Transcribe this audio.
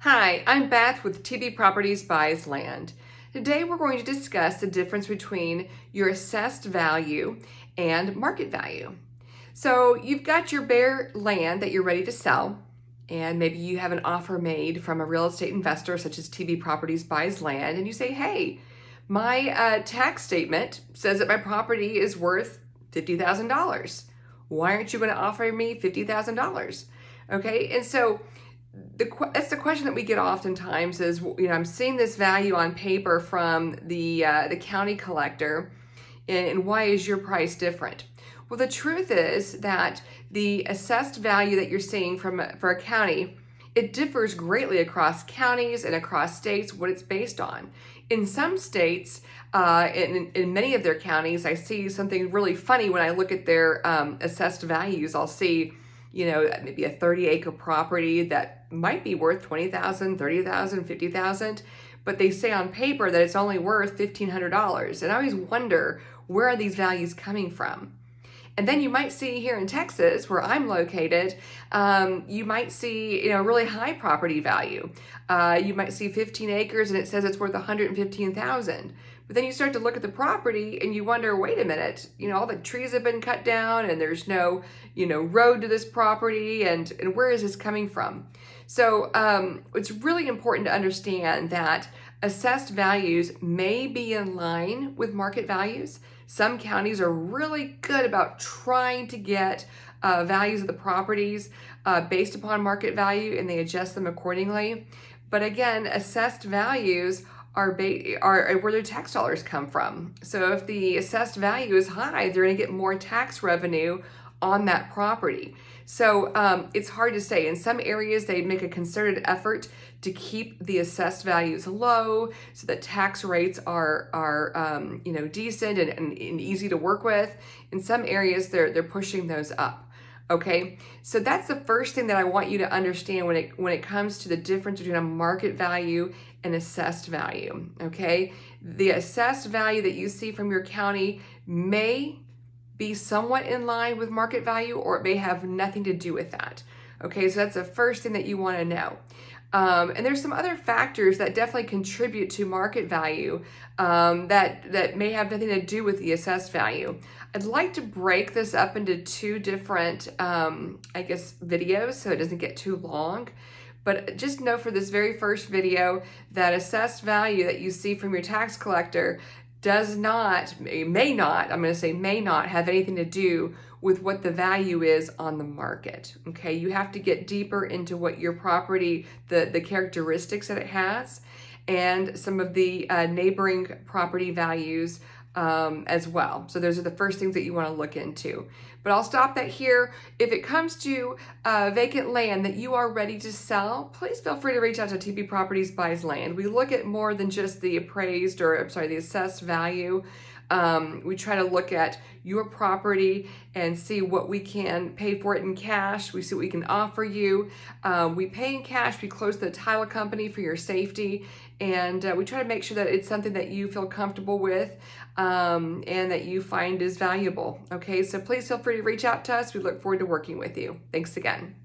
Hi, I'm Beth with TB Properties Buys Land. Today we're going to discuss the difference between your assessed value and market value. So you've got your bare land that you're ready to sell, and maybe you have an offer made from a real estate investor such as TB Properties Buys Land, and you say, hey, my tax statement says that my property is worth $50,000. Why aren't you going to offer me $50,000? Okay, and so that's the question that we get oftentimes is, I'm seeing this value on paper from the county collector, and why is your price different? Well, the truth is that the assessed value that you're seeing for a county, it differs greatly across counties and across states what it's based on. In some states, in many of their counties, I see something really funny when I look at their assessed values. I'll see maybe a 30-acre property that might be worth $20,000, $30,000, $50,000, but they say on paper that it's only worth $1,500. And I always wonder, where are these values coming from? And then you might see here in Texas, where I'm located, you might see a really high property value. You might see 15 acres and it says it's worth $115,000. But then you start to look at the property and you wonder, wait a minute, all the trees have been cut down and there's no, road to this property, and where is this coming from? So it's really important to understand that assessed values may be in line with market values. Some counties are really good about trying to get values of the properties based upon market value, and they adjust them accordingly. But again, assessed values are where their tax dollars come from. So if the assessed value is high, they're going to get more tax revenue on that property. So it's hard to say. In some areas, they make a concerted effort to keep the assessed values low so that tax rates are decent and easy to work with. In some areas, they're pushing those up. Okay, so that's the first thing that I want you to understand when it comes to the difference between a market value and assessed value. Okay, the assessed value that you see from your county may be somewhat in line with market value, or it may have nothing to do with that. Okay, so that's the first thing that you want to know. And there's some other factors that definitely contribute to market value that may have nothing to do with the assessed value. I'd like to break this up into two different, videos so it doesn't get too long. But just know for this very first video that assessed value that you see from your tax collector may not have anything to do with what the value is on the market. Okay, you have to get deeper into what your property, the characteristics that it has, and some of the neighboring property values as well. So those are the first things that you want to look into. But I'll stop that here. If it comes to vacant land that you are ready to sell, please feel free to reach out to TB Properties Buys Land. We look at more than just the the assessed value. We try to look at your property and see what we can pay for it in cash. We see what we can offer you. We pay in cash. We close the title company for your safety. And we try to make sure that it's something that you feel comfortable with and that you find is valuable. Okay, so please feel free to reach out to us. We look forward to working with you. Thanks again.